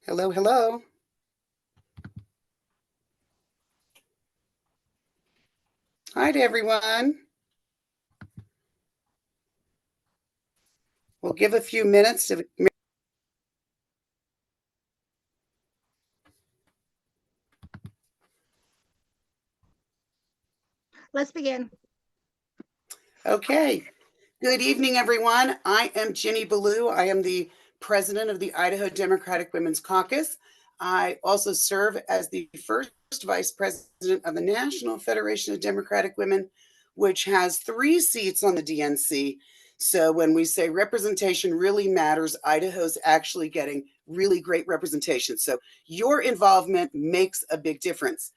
Hello, hello. Hi to everyone. We'll give a few minutes to. Let's begin. Okay. Good evening, everyone. I am Ginny Ballou. I am the president of the Idaho Democratic Women's Caucus. I also serve as the first vice president of the National Federation of Democratic Women, which has 3 seats on the DNC. So when we say representation really matters, Idaho's actually getting really great representation. So your involvement makes a big difference.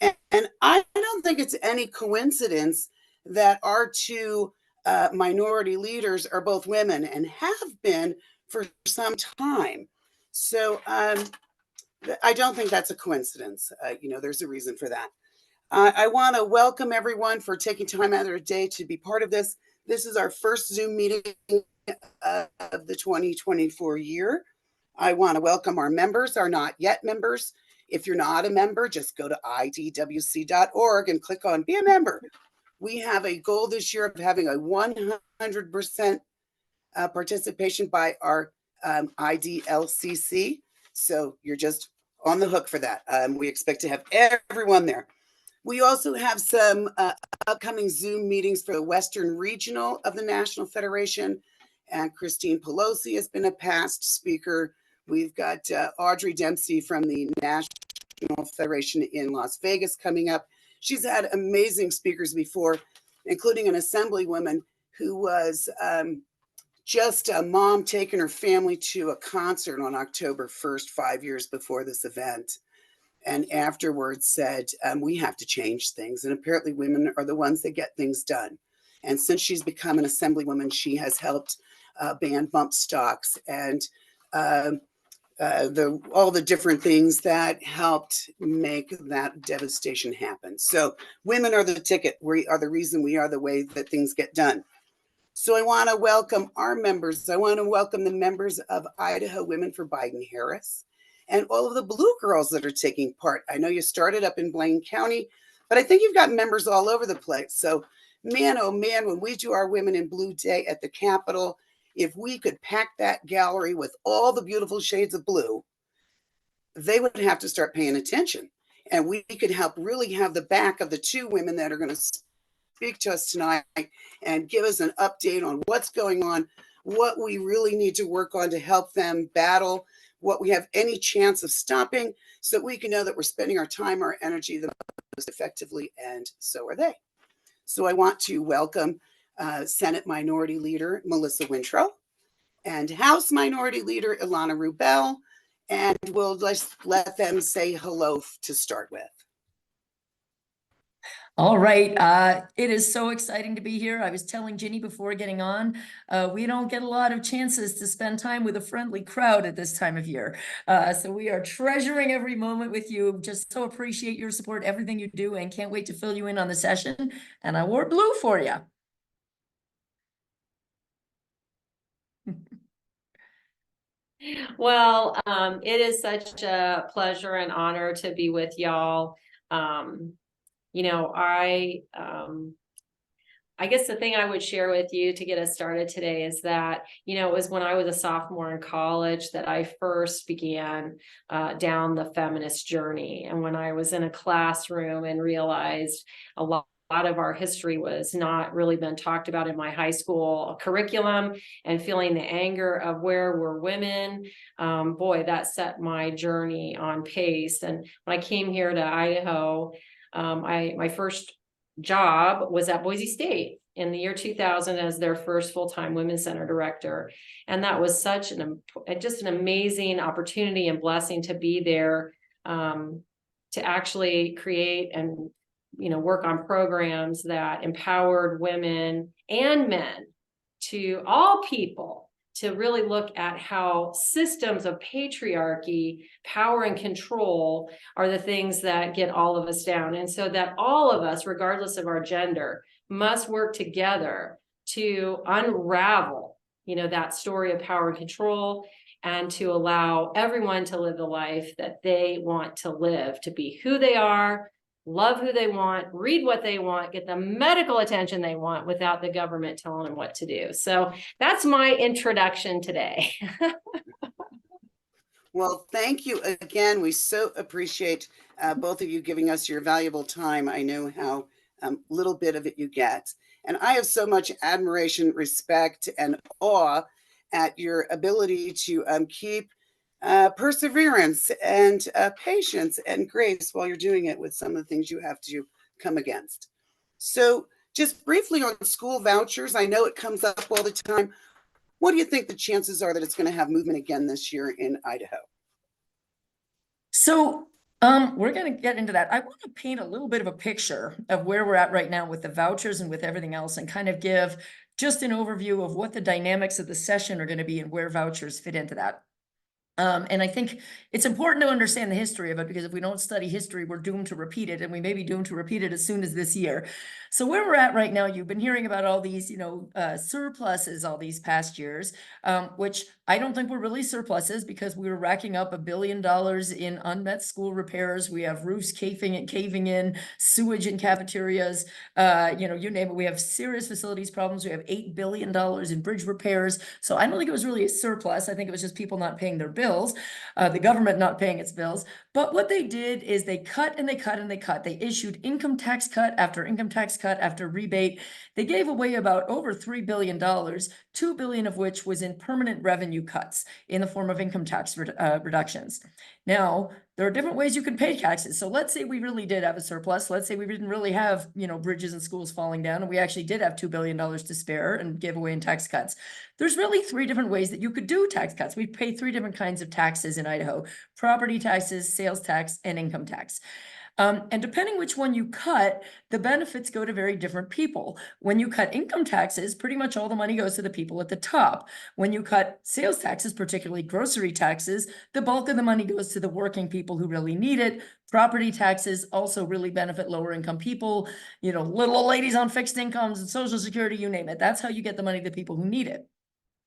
And I don't think it's any coincidence that our 2 minority leaders are both women and have been for some time. So I don't think that's a coincidence. There's a reason for that. I want to welcome everyone for taking time out of their day to be part of this. This is our first Zoom meeting of the 2024 year. I want to welcome our members, our not yet members. If you're not a member, just go to idwc.org and click on Be a Member. We have a goal this year of having a 100% participation by our IDLCC. So you're just on the hook for that. We expect to have everyone there. We also have some upcoming Zoom meetings for the Western Regional of the National Federation. And Christine Pelosi has been a past speaker. We've got Audrey Dempsey from the National Federation in Las Vegas coming up. She's had amazing speakers before, including an assemblywoman who was just a mom taking her family to a concert on October 1st, 5 years before this event. And afterwards said, we have to change things. And apparently women are the ones that get things done. And since she's become an assemblywoman, she has helped ban bump stocks and all the different things that helped make that devastation happen. So women are the ticket. We are the reason we are the way that things get done. So I want to welcome our members. I want to welcome the members of Idaho Women for Biden-Harris and all of the Blue girls that are taking part. I know you started up in Blaine County, but I think you've got members all over the place. So man, oh man, when we do our Women in Blue Day at the Capitol, if we could pack that gallery with all the beautiful shades of blue, they would have to start paying attention. And we could help really have the back of the 2 women that are going to speak to us tonight and give us an update on what's going on, what we really need to work on to help them battle, what we have any chance of stopping, so that we can know that we're spending our time, our energy the most effectively, and so are they. So I want to welcome Senate Minority Leader Melissa Wintrow and House Minority Leader Ilana Rubel, and we'll just let them say hello to start with. All right. It is so exciting to be here. I was telling Ginny before getting on, we don't get a lot of chances to spend time with a friendly crowd at this time of year. So we are treasuring every moment with you. Just so appreciate your support, everything you do, and can't wait to fill you in on the session. And I wore blue for you. Well, it is such a pleasure and honor to be with y'all. I guess the thing I would share with you to get us started today is that, it was when I was a sophomore in college that I first began down the feminist journey. And when I was in a classroom and realized a lot of our history was not really been talked about in my high school curriculum, and feeling the anger of where were women, boy, that set my journey on pace. And when I came here to Idaho, my first job was at Boise State in the year 2000 as their first full-time Women's Center director. And that was such just an amazing opportunity and blessing to be there, to actually create and work on programs that empowered women and men, to all people, to really look at how systems of patriarchy, power, and control are the things that get all of us down. And so that all of us, regardless of our gender, must work together to unravel, that story of power and control, and to allow everyone to live the life that they want to live, to be who they are, love who they want, read what they want, get the medical attention they want without the government telling them what to do. So that's my introduction today. Well, thank you again. We so appreciate both of you giving us your valuable time. I know how little bit of it you get. And I have so much admiration, respect, and awe at your ability to keep perseverance and patience and grace while you're doing it with some of the things you have to come against. So just briefly on school vouchers, I know it comes up all the time. What do you think the chances are that it's going to have movement again this year in Idaho? So we're going to get into that. I want to paint a little bit of a picture of where we're at right now with the vouchers and with everything else, and kind of give just an overview of what the dynamics of the session are going to be and where vouchers fit into that. And I think it's important to understand the history of it, because if we don't study history, we're doomed to repeat it, and we may be doomed to repeat it as soon as this year. So where we're at right now, you've been hearing about all these, surpluses all these past years, which I don't think were really surpluses, because we were racking up $1 billion in unmet school repairs. We have roofs caving in, sewage in cafeterias, you name it. We have serious facilities problems. We have $8 billion in bridge repairs. So I don't think it was really a surplus. I think it was just people not paying their bills, the government not paying its bills. But what they did is they cut and they cut and they cut. They issued income tax cut after income tax cut after rebate. They gave away about over $3 billion, $2 billion of which was in permanent revenue cuts in the form of income tax reductions. Now, there are different ways you can pay taxes. So let's say we really did have a surplus. Let's say we didn't really have, bridges and schools falling down, and we actually did have $2 billion to spare and give away in tax cuts. There's really 3 different ways that you could do tax cuts. We pay 3 different kinds of taxes in Idaho: property taxes, sales tax, and income tax. And depending which one you cut, the benefits go to very different people. When you cut income taxes, pretty much all the money goes to the people at the top. When you cut sales taxes, particularly grocery taxes, the bulk of the money goes to the working people who really need it. Property taxes also really benefit lower income people, little old ladies on fixed incomes and Social Security, you name it. That's how you get the money to the people who need it.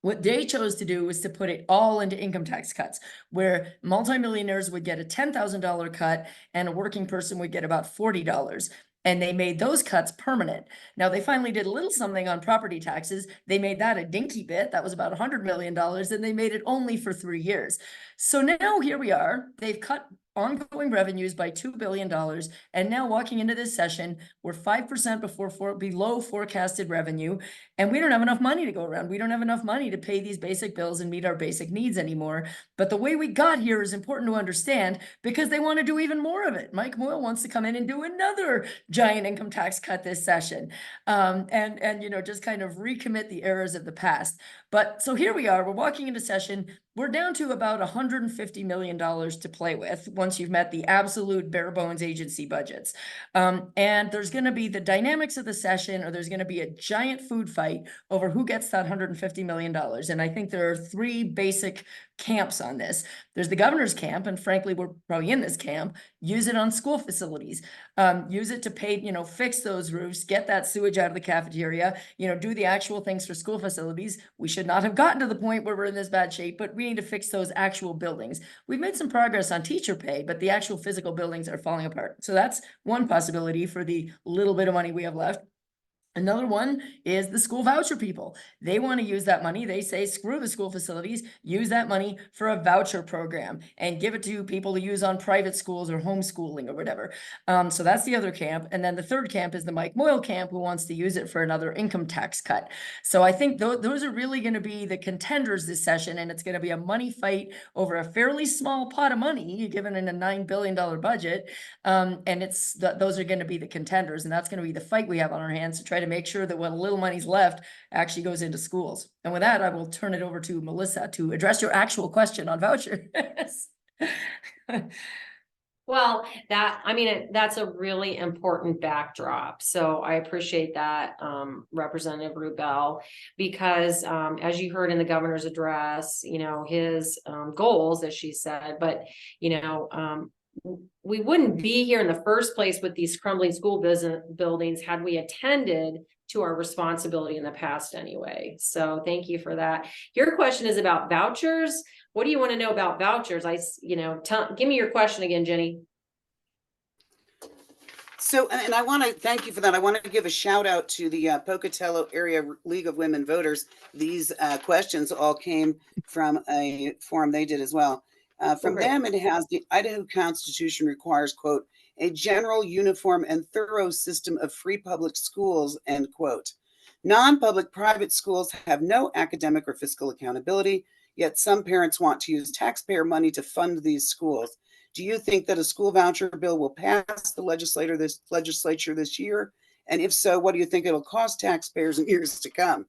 What they chose to do was to put it all into income tax cuts, where multimillionaires would get a $10,000 cut and a working person would get about $40. And they made those cuts permanent. Now, they finally did a little something on property taxes. They made that a dinky bit. That was about $100 million, and they made it only for 3 years. So now here we are. They've cut ongoing revenues by $2 billion. And now walking into this session, we're 5% below forecasted revenue. And we don't have enough money to go around. We don't have enough money to pay these basic bills and meet our basic needs anymore. But the way we got here is important to understand, because they want to do even more of it. Mike Moyle wants to come in and do another giant income tax cut this session. And just kind of recommit the errors of the past. But so here we are, we're walking into session. We're down to about $150 million to play with once you've met the absolute bare bones agency budgets. And there's going to be the dynamics of the session, or there's going to be a giant food fight over who gets that $150 million. And I think there are 3 basic camps on this. There's the governor's camp, and frankly, we're probably in this camp. Use it on school facilities. Use it to pay, fix those roofs, get that sewage out of the cafeteria, do the actual things for school facilities. We should not have gotten to the point where we're in this bad shape, but we need to fix those actual buildings. We've made some progress on teacher pay, but the actual physical buildings are falling apart. So that's one possibility for the little bit of money we have left. Another one is the school voucher people. They want to use that money. They say, screw the school facilities, use that money for a voucher program and give it to people to use on private schools or homeschooling or whatever. So that's the other camp. And then the third camp is the Mike Moyle camp, who wants to use it for another income tax cut. So I think those are really going to be the contenders this session. And it's going to be a money fight over a fairly small pot of money, given in a $9 billion budget. And those are going to be the contenders. And that's going to be the fight we have on our hands to try to make sure that what little money's left actually goes into schools. And with that, I will turn it over to Melissa to address your actual question on vouchers. Well, that's a really important backdrop. So I appreciate that, Representative Rubel, because as you heard in the governor's address, his goals, as she said, but we wouldn't be here in the first place with these crumbling school buildings had we attended to our responsibility in the past anyway. So thank you for that. Your question is about vouchers. What do you want to know about vouchers? Give me your question again, Jenny. So, and I want to thank you for that. I want to give a shout out to the Pocatello Area League of Women Voters. These questions all came from a forum they did as well. From them, it has the Idaho Constitution requires, quote, a general, uniform, and thorough system of free public schools, end quote. Non-public private schools have no academic or fiscal accountability, yet some parents want to use taxpayer money to fund these schools. Do you think that a school voucher bill will pass the legislature this year? And if so, what do you think it'll cost taxpayers in years to come?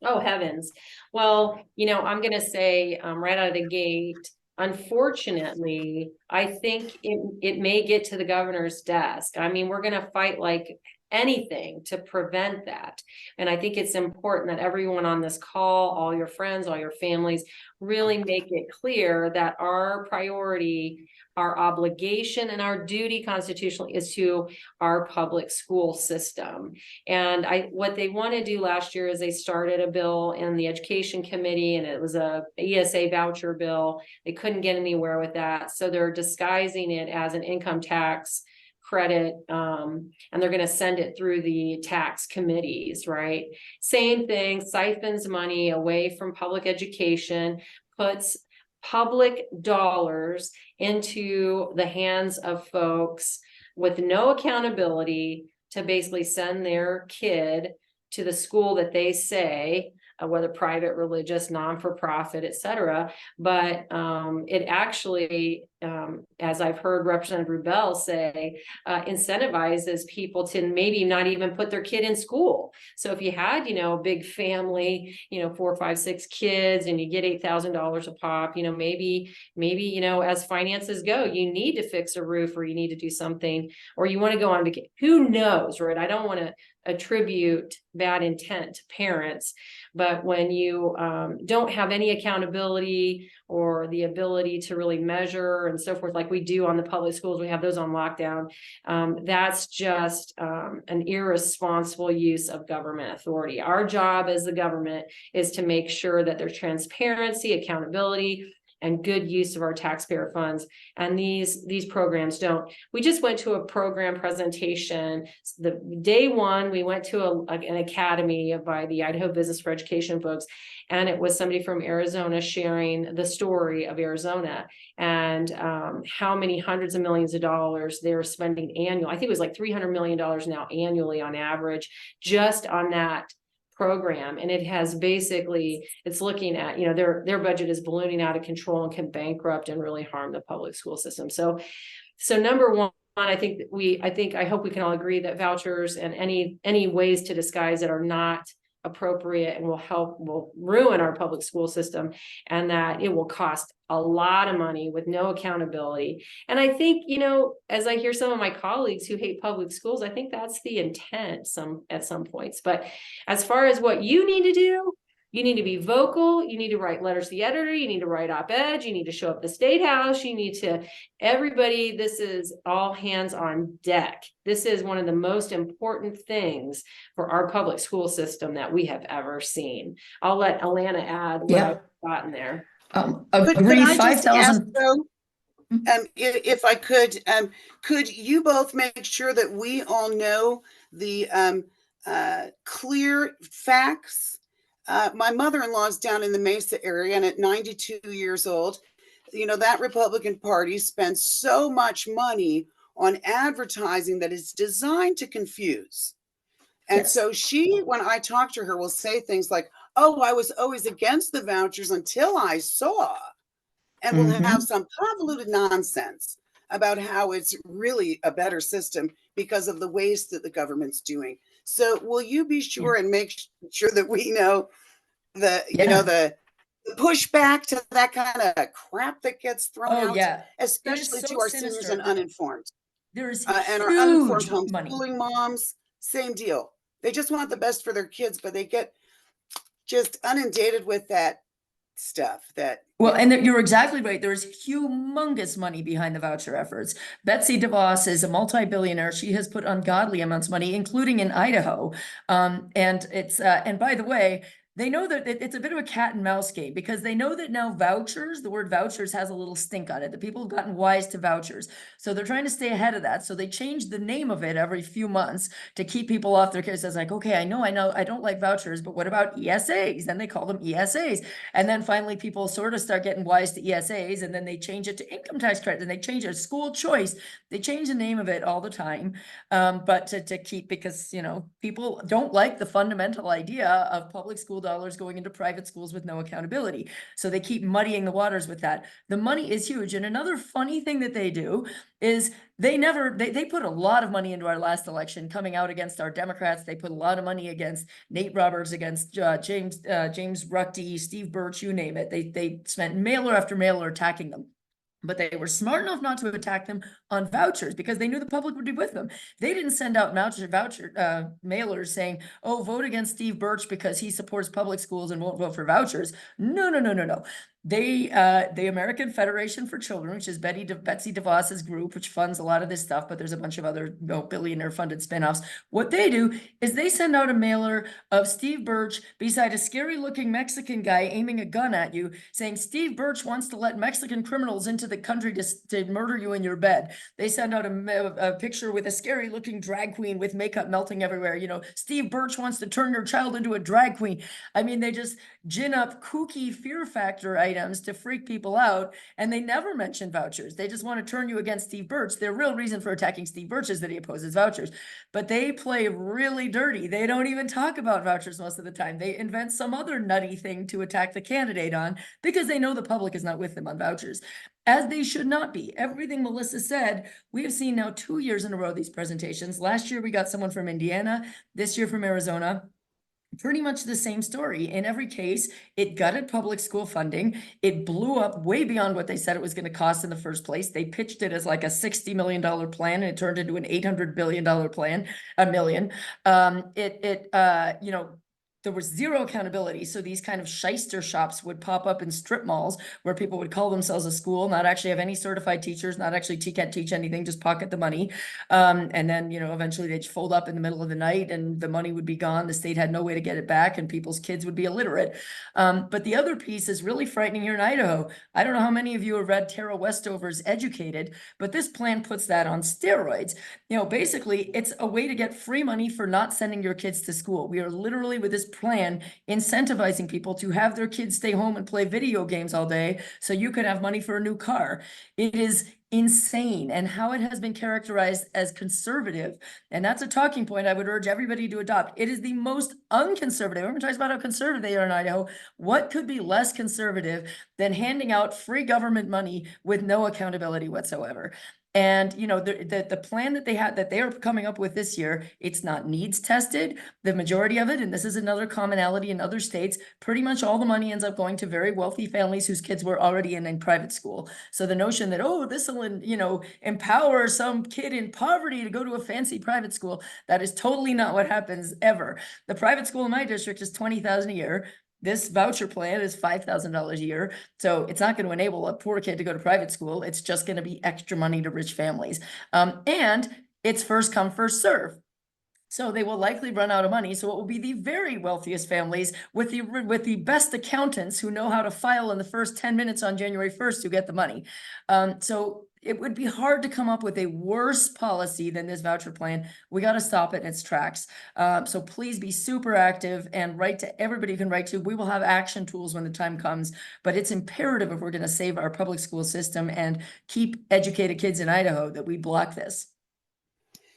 Oh, heavens. Well, I'm going to say right out of the gate, unfortunately, I think it may get to the governor's desk. I mean, we're going to fight like anything to prevent that. And I think it's important that everyone on this call, all your friends, all your families, really make it clear that our priority, our obligation, and our duty constitutionally is to our public school system. And what they want to do last year is they started a bill in the education committee, and it was a ESA voucher bill. They couldn't get anywhere with that. So they're disguising it as an income tax credit, and they're going to send it through the tax committees, right? Same thing, siphons money away from public education, puts public dollars into the hands of folks with no accountability to basically send their kid to the school that they say, whether private, religious, non-for-profit, et cetera. But it actually, as I've heard Representative Rubel say, incentivizes people to maybe not even put their kid in school. So if you had, a big family, 4, 5, 6 kids, and you get $8,000 a pop, maybe, as finances go, you need to fix a roof, or you need to do something, or you want to go on vacation. Who knows, right? I don't want to attribute bad intent to parents, but when you don't have any accountability or the ability to really measure and so forth, like we do on the public schools, we have those on lockdown. That's just an irresponsible use of government authority. Our job as the government is to make sure that there's transparency, accountability, and good use of our taxpayer funds. And these programs don't. We just went to a program presentation. The day one, we went to an academy by the Idaho Business for Education folks, and it was somebody from Arizona sharing the story of Arizona and how many hundreds of millions of dollars they're spending annually. I think it was like $300 million now annually on average, just on that program. And it has basically, it's looking at, their budget is ballooning out of control and can bankrupt and really harm the public school system. So number one, I hope we can all agree that vouchers and any ways to disguise it are not appropriate and will ruin our public school system, and that it will cost a lot of money with no accountability. And I think, as I hear some of my colleagues who hate public schools, I think that's the intent at some points. But as far as what you need to do, you need to be vocal. You need to write letters to the editor. You need to write op-eds. You need to show up at the State House. You need to, everybody, this is all hands on deck. This is one of the most important things for our public school system that we have ever seen. I'll let Ilana add what I've gotten there. Agree, 5,000. If I could you both make sure that we all know the clear facts? My mother-in-law is down in the Mesa area, and at 92 years old, that Republican Party spends so much money on advertising that is designed to confuse. And so she, when I talk to her, will say things like, oh, I was always against the vouchers until I saw, and we'll have some convoluted nonsense about how it's really a better system because of the waste that the government's doing. So will you be sure and make sure that we know the pushback to that kind of crap that gets thrown out, especially to our seniors and uninformed. There's and our uninformed homeschooling moms, same deal. They just want the best for their kids, but they get just inundated with that stuff that. Well, and you're exactly right. There's humongous money behind the voucher efforts. Betsy DeVos is a multi-billionaire. She has put ungodly amounts of money, including in Idaho. And it's and by the way, they know that it's a bit of a cat and mouse game, because they know that now vouchers, the word vouchers has a little stink on it. The people have gotten wise to vouchers. So they're trying to stay ahead of that. So they change the name of it every few months to keep people off their case. It's like, okay, I know, I don't like vouchers, but what about ESAs? Then they call them ESAs. And then finally people sort of start getting wise to ESAs, and then they change it to income tax credit, and they change it school choice. They change the name of it all the time. But to keep, because, you know, people don't like the fundamental idea of public school dollars going into private schools with no accountability. So they keep muddying the waters with that. The money is huge. And another funny thing that they do is they put a lot of money into our last election, coming out against our Democrats. They put a lot of money against Nate Roberts, against James Ruckty, Steve Birch, you name it. They spent mailer after mailer attacking them. But they were smart enough not to attack them on vouchers, because they knew the public would be with them. They didn't send out voucher mailers saying, oh, vote against Steve Birch because he supports public schools and won't vote for vouchers. No, no, no, no, no. The American Federation for Children, which is Betsy DeVos's group, which funds a lot of this stuff, but there's a bunch of other billionaire funded spinoffs. What they do is they send out a mailer of Steve Birch beside a scary looking Mexican guy aiming a gun at you, saying Steve Birch wants to let Mexican criminals into the country to murder you in your bed. They send out a picture with a scary looking drag queen with makeup melting everywhere. You know, Steve Birch wants to turn your child into a drag queen. I mean, they just gin up kooky fear factor items to freak people out, and they never mention vouchers. They just want to turn you against Steve Birch. Their real reason for attacking Steve Birch is that he opposes vouchers, but they play really dirty. They don't even talk about vouchers most of the time. They invent some other nutty thing to attack the candidate on, because they know the public is not with them on vouchers, as they should not be. Everything Melissa said, we have seen now 2 years in a row, these presentations. Last year, we got someone from Indiana, this year from Arizona. Pretty much the same story. In every case, it gutted public school funding. It blew up way beyond what they said it was going to cost in the first place. They pitched it as like a $60 million plan, and it turned into an $800 billion plan, a million. You know, there was zero accountability. So these kind of shyster shops would pop up in strip malls where people would call themselves a school, not actually have any certified teachers, not actually can't teach anything, just pocket the money. And then, you know, eventually they'd fold up in the middle of the night and the money would be gone. The state had no way to get it back, and people's kids would be illiterate. But the other piece is really frightening here in Idaho. I don't know how many of you have read Tara Westover's Educated, but this plan puts that on steroids. You know, basically it's a way to get free money for not sending your kids to school. We are literally, with this plan, incentivizing people to have their kids stay home and play video games all day so you could have money for a new car. It is insane, and how it has been characterized as conservative. And that's a talking point I would urge everybody to adopt. It is the most unconservative. Everyone talks about how conservative they are in Idaho. What could be less conservative than handing out free government money with no accountability whatsoever? And, you know, the plan that they are coming up with this year, it's not needs tested. The majority of it, and this is another commonality in other states, pretty much all the money ends up going to very wealthy families whose kids were already in private school. So the notion that, oh, this will, you know, empower some kid in poverty to go to a fancy private school, that is totally not what happens ever. The private school in my district is $20,000 a year. This voucher plan is $5,000 a year. So it's not going to enable a poor kid to go to private school. It's just going to be extra money to rich families. And it's first come, first serve. So they will likely run out of money. So it will be the very wealthiest families with the best accountants who know how to file in the first 10 minutes on January 1st who get the money. So it would be hard to come up with a worse policy than this voucher plan. We got to stop it in its tracks. So please be super active and write to everybody you can write to. We will have action tools when the time comes, but it's imperative if we're going to save our public school system and keep educated kids in Idaho that we block this.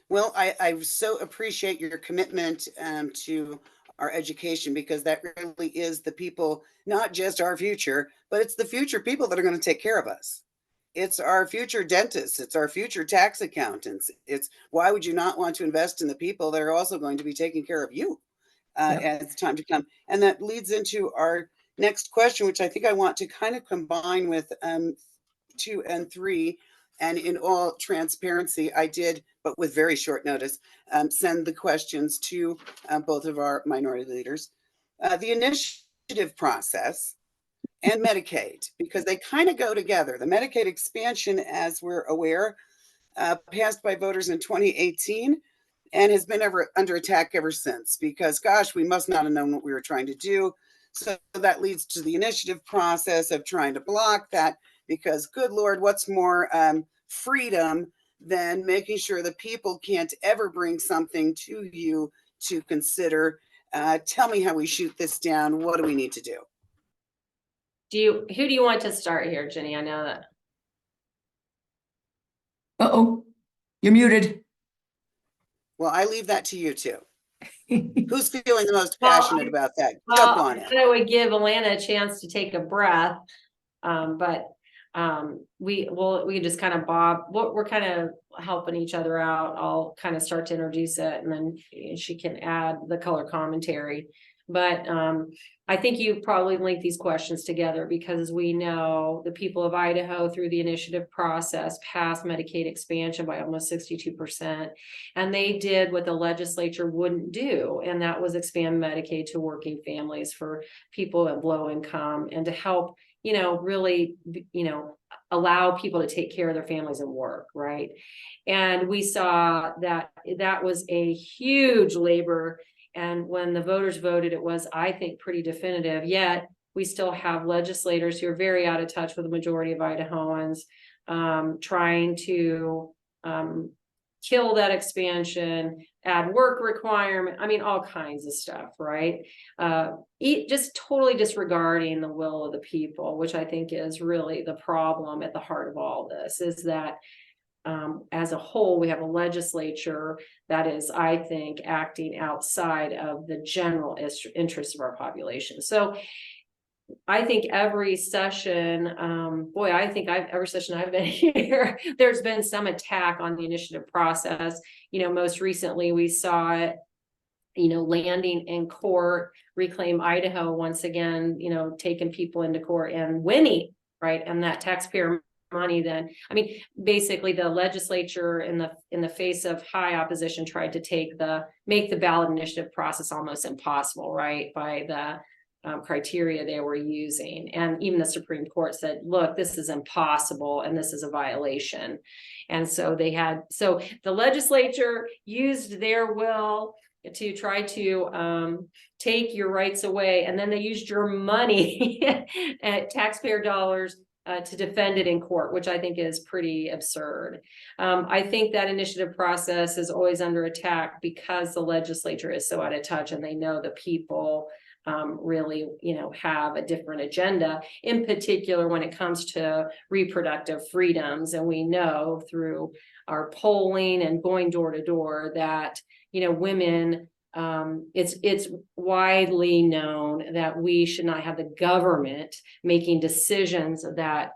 Well, I so appreciate your commitment to our education, because that really is the people, not just our future, but it's the future people that are going to take care of us. It's our future dentists. It's our future tax accountants. It's why would you not want to invest in the people that are also going to be taking care of you as time to come? And that leads into our next question, which I think I want to kind of combine with 2 and 3. And in all transparency, I did, but with very short notice, send the questions to both of our minority leaders. The initiative process and Medicaid, because they kind of go together. The Medicaid expansion, as we're aware, passed by voters in 2018 and has been under attack ever since, because gosh, we must not have known what we were trying to do. So that leads to the initiative process of trying to block that, because good Lord, what's more freedom than making sure the people can't ever bring something to you to consider. Tell me how we shoot this down. What do we need to do? Who do you want to start here, Jenny? I know that. Uh-oh, you're muted. Well, I leave that to you two. Who's feeling the most passionate about that? Well, Jump on it. I would give Ilana a chance to take a breath. But we just kind of we're kind of helping each other out. I'll kind of start to introduce it, and then she can add the color commentary. But I think you probably link these questions together, because as we know, the people of Idaho, through the initiative process, passed Medicaid expansion by almost 62%. And they did what the legislature wouldn't do, and that was expand Medicaid to working families, for people of low income, and to help, really, allow people to take care of their families and work, right? And we saw that was a huge labor. And when the voters voted, it was, I think, pretty definitive. Yet we still have legislators who are very out of touch with the majority of Idahoans, trying to kill that expansion, add work requirement. I mean, all kinds of stuff, right? Just totally disregarding the will of the people, which I think is really the problem at the heart of all this, is that as a whole, we have a legislature that is, I think, acting outside of the general interests of our population. So I think every session, every session I've been here, there's been some attack on the initiative process. Most recently we saw it, landing in court, Reclaim Idaho once again, taking people into court and winning, right? And that taxpayer money then, basically the legislature in the face of high opposition tried to make the ballot initiative process almost impossible, right? By the criteria they were using. And even the Supreme Court said, look, this is impossible and this is a violation. And so the legislature used their will to try to take your rights away. And then they used your money at taxpayer dollars to defend it in court, which I think is pretty absurd. I think that initiative process is always under attack because the legislature is so out of touch, and they know the people really, have a different agenda, in particular when it comes to reproductive freedoms. And we know through our polling and going door to door that, women, it's widely known that we should not have the government making decisions that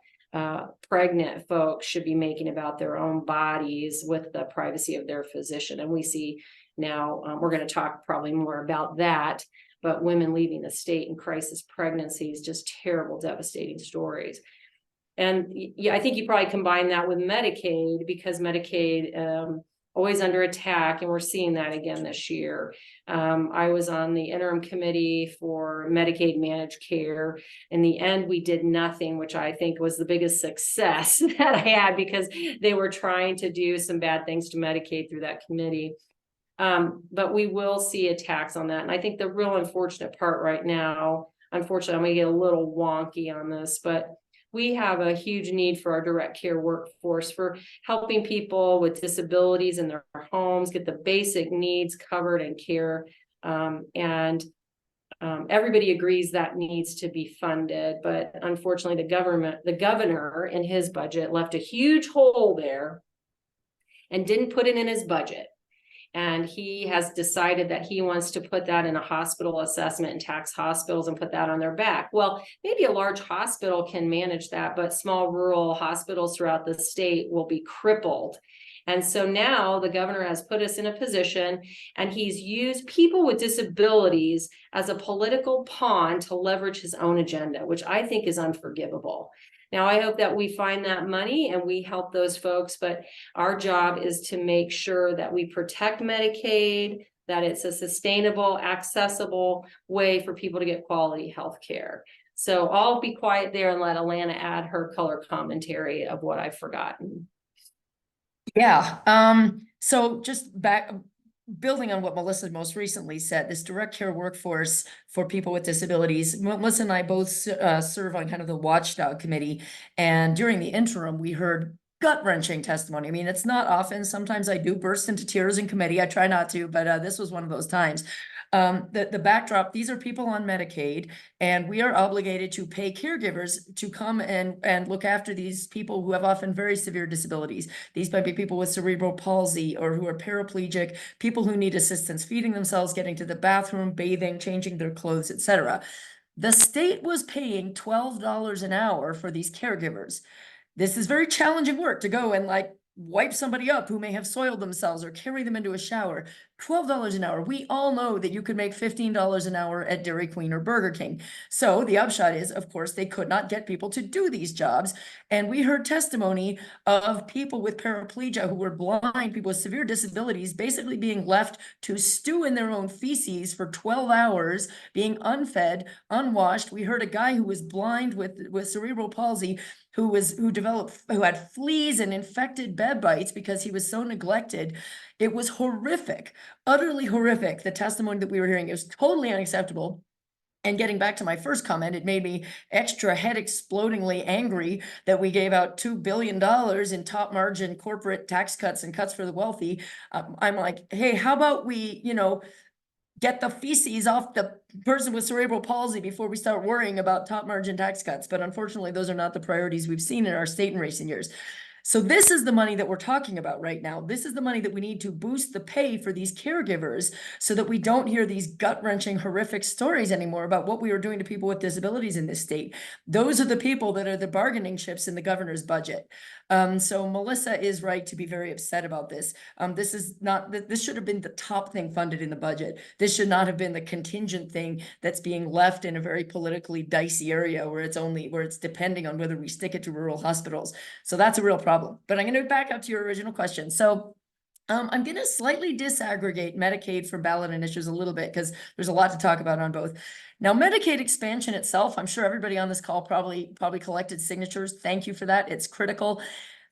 pregnant folks should be making about their own bodies with the privacy of their physician. And we see now, we're going to talk probably more about that, but women leaving the state in crisis pregnancies, just terrible, devastating stories. And I think you probably combine that with Medicaid, because Medicaid always under attack, and we're seeing that again this year. I was on the interim committee for Medicaid managed care. In the end, we did nothing, which I think was the biggest success that I had, because they were trying to do some bad things to Medicaid through that committee. But we will see attacks on that. And I think the real unfortunate part right now, unfortunately, I'm going to get a little wonky on this, but we have a huge need for our direct care workforce, for helping people with disabilities in their homes get the basic needs covered and care. Everybody agrees that needs to be funded, but unfortunately the governor in his budget left a huge hole there and didn't put it in his budget. And he has decided that he wants to put that in a hospital assessment and tax hospitals and put that on their back. Well, maybe a large hospital can manage that, but small rural hospitals throughout the state will be crippled. And so now the governor has put us in a position, and he's used people with disabilities as a political pawn to leverage his own agenda, which I think is unforgivable. Now, I hope that we find that money and we help those folks, but our job is to make sure that we protect Medicaid, that it's a sustainable, accessible way for people to get quality health care. So I'll be quiet there and let Ilana add her color commentary of what I've forgotten. Yeah, so just back, building on what Melissa most recently said, this direct care workforce for people with disabilities, Melissa and I both serve on kind of the watchdog committee. And during the interim, we heard gut-wrenching testimony. I mean, it's not often. Sometimes I do burst into tears in committee. I try not to, but this was one of those times. The backdrop, these are people on Medicaid, and we are obligated to pay caregivers to come and look after these people who have often very severe disabilities. These might be people with cerebral palsy or who are paraplegic, people who need assistance feeding themselves, getting to the bathroom, bathing, changing their clothes, etc. The state was paying $12 an hour for these caregivers. This is very challenging work to go and like wipe somebody up who may have soiled themselves or carry them into a shower. $12 an hour. We all know that you could make $15 an hour at Dairy Queen or Burger King. So the upshot is, of course, they could not get people to do these jobs. And we heard testimony of people with paraplegia who were blind, people with severe disabilities, basically being left to stew in their own feces for 12 hours, being unfed, unwashed. We heard a guy who was blind with cerebral palsy who had fleas and infected bed bites because he was so neglected. It was horrific, utterly horrific. The testimony that we were hearing, it was totally unacceptable. And getting back to my first comment, it made me extra head explodingly angry that we gave out $2 billion in top margin corporate tax cuts and cuts for the wealthy. I'm like, hey, how about we, get the feces off the person with cerebral palsy before we start worrying about top margin tax cuts. But unfortunately, those are not the priorities we've seen in our state in recent years. So this is the money that we're talking about right now. This is the money that we need to boost the pay for these caregivers so that we don't hear these gut-wrenching, horrific stories anymore about what we are doing to people with disabilities in this state. Those are the people that are the bargaining chips in the governor's budget. So Melissa is right to be very upset about this. This should have been the top thing funded in the budget. This should not have been the contingent thing that's being left in a very politically dicey area where it's depending on whether we stick it to rural hospitals. So that's a real problem. But I'm going to back up to your original question. So I'm going to slightly disaggregate Medicaid from ballot initiatives a little bit because there's a lot to talk about on both. Now, Medicaid expansion itself, I'm sure everybody on this call probably collected signatures. Thank you for that. It's critical.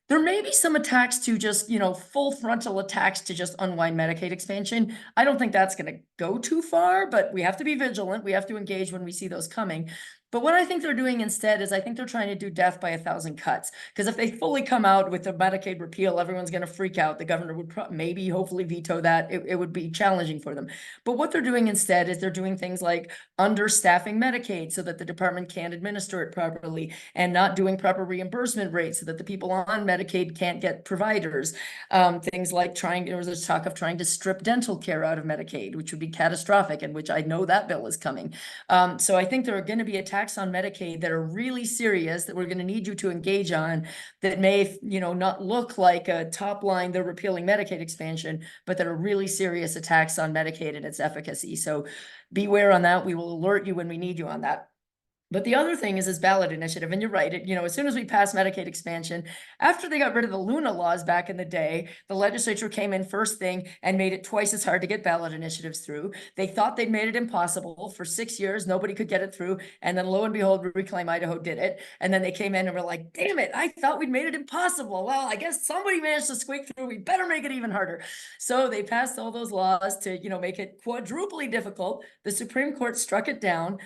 There may be some attacks to just, full frontal attacks to just unwind Medicaid expansion. I don't think that's going to go too far, but we have to be vigilant. We have to engage when we see those coming. But what I think they're doing instead is I think they're trying to do death by 1,000 cuts. Because if they fully come out with the Medicaid repeal, everyone's going to freak out. The governor would maybe hopefully veto that. It would be challenging for them. But what they're doing instead is they're doing things like understaffing Medicaid so that the department can't administer it properly, and not doing proper reimbursement rates so that the people on Medicaid can't get providers. Things like there was a talk of trying to strip dental care out of Medicaid, which would be catastrophic, and which I know that bill is coming. So I think there are going to be attacks on Medicaid that are really serious that we're going to need you to engage on, that may, not look like a top line, they're repealing Medicaid expansion, but that are really serious attacks on Medicaid and its efficacy. So beware on that. We will alert you when we need you on that. But the other thing is this ballot initiative, and you're right, as soon as we passed Medicaid expansion, after they got rid of the Luna laws back in the day, the legislature came in first thing and made it twice as hard to get ballot initiatives through. They thought they'd made it impossible. For 6 years, nobody could get it through. And then lo and behold, Reclaim Idaho did it. And then they came in and were like, damn it, I thought we'd made it impossible. Well, I guess somebody managed to squeak through. We better make it even harder. So they passed all those laws to, make it quadruply difficult. The Supreme Court struck it down.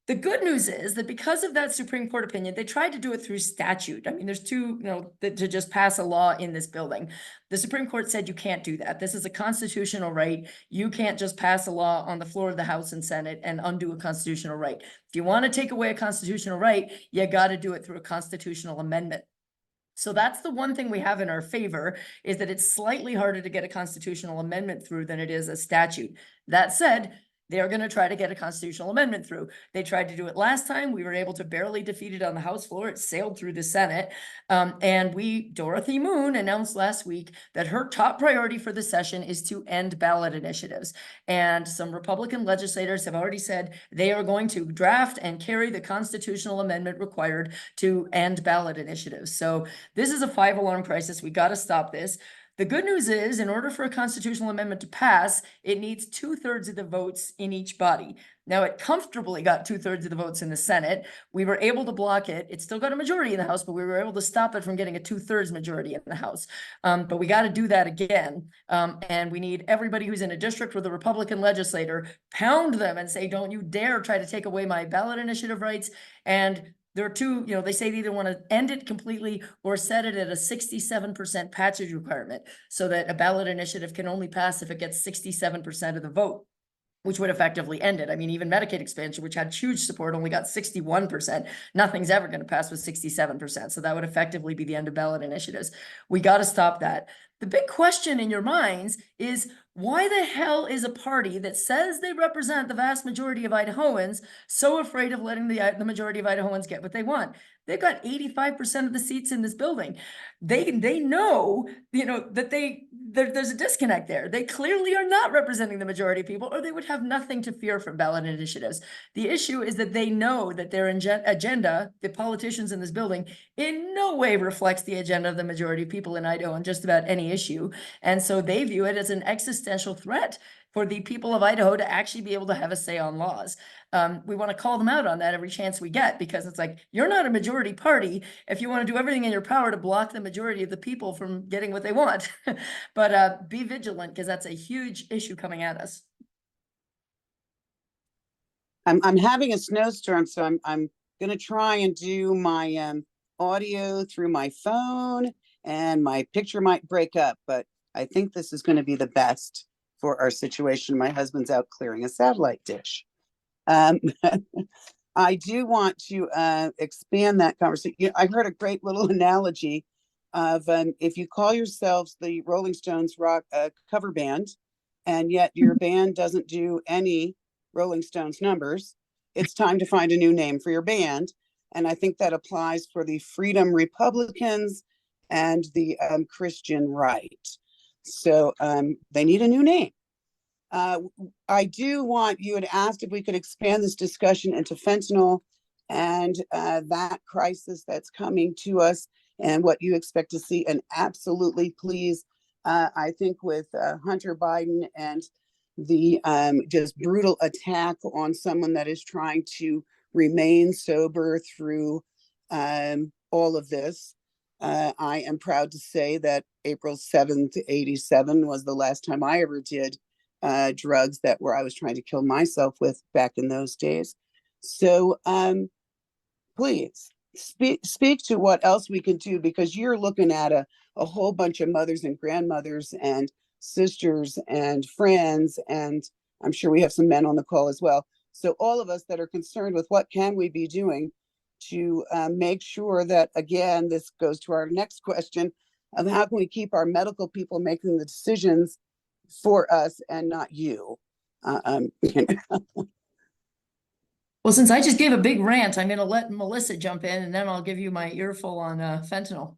The good news is that because of that Supreme Court opinion, they tried to do it through statute. I mean, there's two, to just pass a law in this building. The Supreme Court said you can't do that. This is a constitutional right. You can't just pass a law on the floor of the House and Senate and undo a constitutional right. If you want to take away a constitutional right, you got to do it through a constitutional amendment. So that's the one thing we have in our favor, is that it's slightly harder to get a constitutional amendment through than it is a statute. That said, they're going to try to get a constitutional amendment through. They tried to do it last time. We were able to barely defeat it on the House floor. It sailed through the Senate. And Dorothy Moon announced last week that her top priority for the session is to end ballot initiatives. And some Republican legislators have already said they are going to draft and carry the constitutional amendment required to end ballot initiatives. So this is a 5-alarm crisis. We got to stop this. The good news is, in order for a constitutional amendment to pass, it needs 2/3 of the votes in each body. Now, it comfortably got 2/3 of the votes in the Senate. We were able to block it. It still got a majority in the House, but we were able to stop it from getting a 2/3 majority in the House. But we got to do that again. And we need everybody who's in a district with a Republican legislator, pound them and say, don't you dare try to take away my ballot initiative rights. And there are two, they say they either want to end it completely or set it at a 67% passage requirement so that a ballot initiative can only pass if it gets 67% of the vote, which would effectively end it. I mean, even Medicaid expansion, which had huge support, only got 61%. Nothing's ever going to pass with 67%. So that would effectively be the end of ballot initiatives. We got to stop that. The big question in your minds is, why the hell is a party that says they represent the vast majority of Idahoans so afraid of letting the majority of Idahoans get what they want? They've got 85% of the seats in this building. They know, that there's a disconnect there. They clearly are not representing the majority of people, or they would have nothing to fear from ballot initiatives. The issue is that they know that their agenda, the politicians in this building, in no way reflects the agenda of the majority of people in Idaho on just about any issue. And so they view it as an existential threat for the people of Idaho to actually be able to have a say on laws. We want to call them out on that every chance we get, because it's like, you're not a majority party if you want to do everything in your power to block the majority of the people from getting what they want. But be vigilant, because that's a huge issue coming at us. I'm having a snowstorm, so I'm gonna try and do my audio through my phone, and my picture might break up, but I think this is going to be the best for our situation. My husband's out clearing a satellite dish. I do want to expand that conversation. I heard a great little analogy of if you call yourselves the Rolling Stones rock cover band, and yet your band doesn't do any Rolling Stones numbers, it's time to find a new name for your band. And I think that applies for the Freedom Republicans and the Christian right. So they need a new name. I do want, you had asked if we could expand this discussion into fentanyl and that crisis that's coming to us and what you expect to see. And absolutely, please, I think with Hunter Biden and the just brutal attack on someone that is trying to remain sober through all of this. I am proud to say that April 7th, 87 was the last time I ever did drugs that were I was trying to kill myself with back in those days. So please speak to what else we can do, because you're looking at a whole bunch of mothers and grandmothers and sisters and friends, and I'm sure we have some men on the call as well. So all of us that are concerned with what can we be doing to make sure that, again, this goes to our next question of how can we keep our medical people making the decisions for us and not you. Well, since I just gave a big rant, I'm going to let Melissa jump in, and then I'll give you my earful on fentanyl.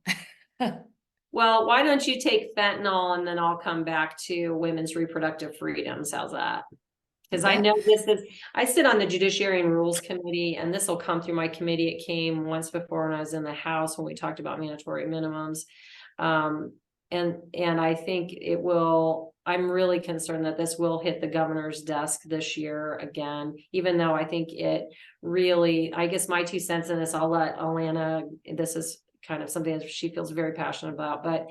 Well, why don't you take fentanyl and then I'll come back to women's reproductive freedoms. How's that? Because I know I sit on the Judiciary and Rules Committee, and this will come through my committee. It came once before when I was in the House when we talked about mandatory minimums. And I think it will, I'm really concerned that this will hit the governor's desk this year again, even though I think it really, I guess my 2 cents in this, I'll let Ilana, this is kind of something that she feels very passionate about. But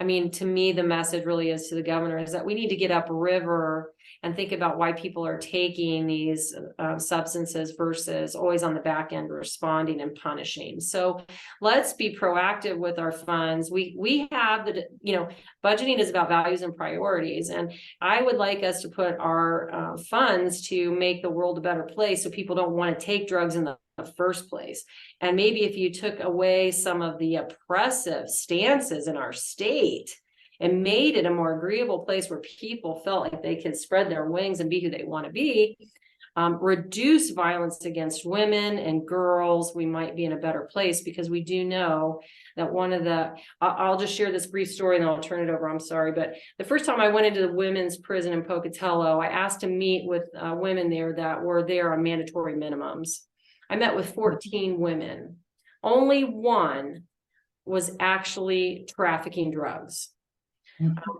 I mean, to me, the message really is to the governor is that we need to get upriver and think about why people are taking these substances versus always on the back end responding and punishing. So let's be proactive with our funds. We have the, budgeting is about values and priorities. And I would like us to put our funds to make the world a better place so people don't want to take drugs in the first place. And maybe if you took away some of the oppressive stances in our state and made it a more agreeable place where people felt like they could spread their wings and be who they want to be, reduce violence against women and girls, we might be in a better place, because we do know that one of the, I'll just share this brief story and then I'll turn it over. I'm sorry. But the first time I went into the women's prison in Pocatello, I asked to meet with women there that were there on mandatory minimums. I met with 14 women. Only one was actually trafficking drugs.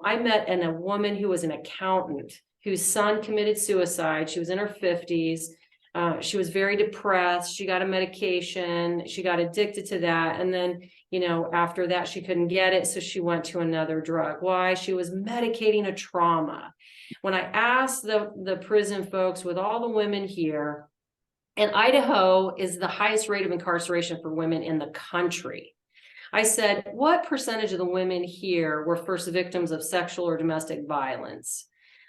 I met a woman who was an accountant whose son committed suicide. She was in her 50s. She was very depressed. She got a medication. She got addicted to that. And then, after that, she couldn't get it. So she went to another drug. Why? She was medicating a trauma. When I asked the prison folks, with all the women here, and Idaho is the highest rate of incarceration for women in the country. I said, what percentage of the women here were first victims of sexual or domestic violence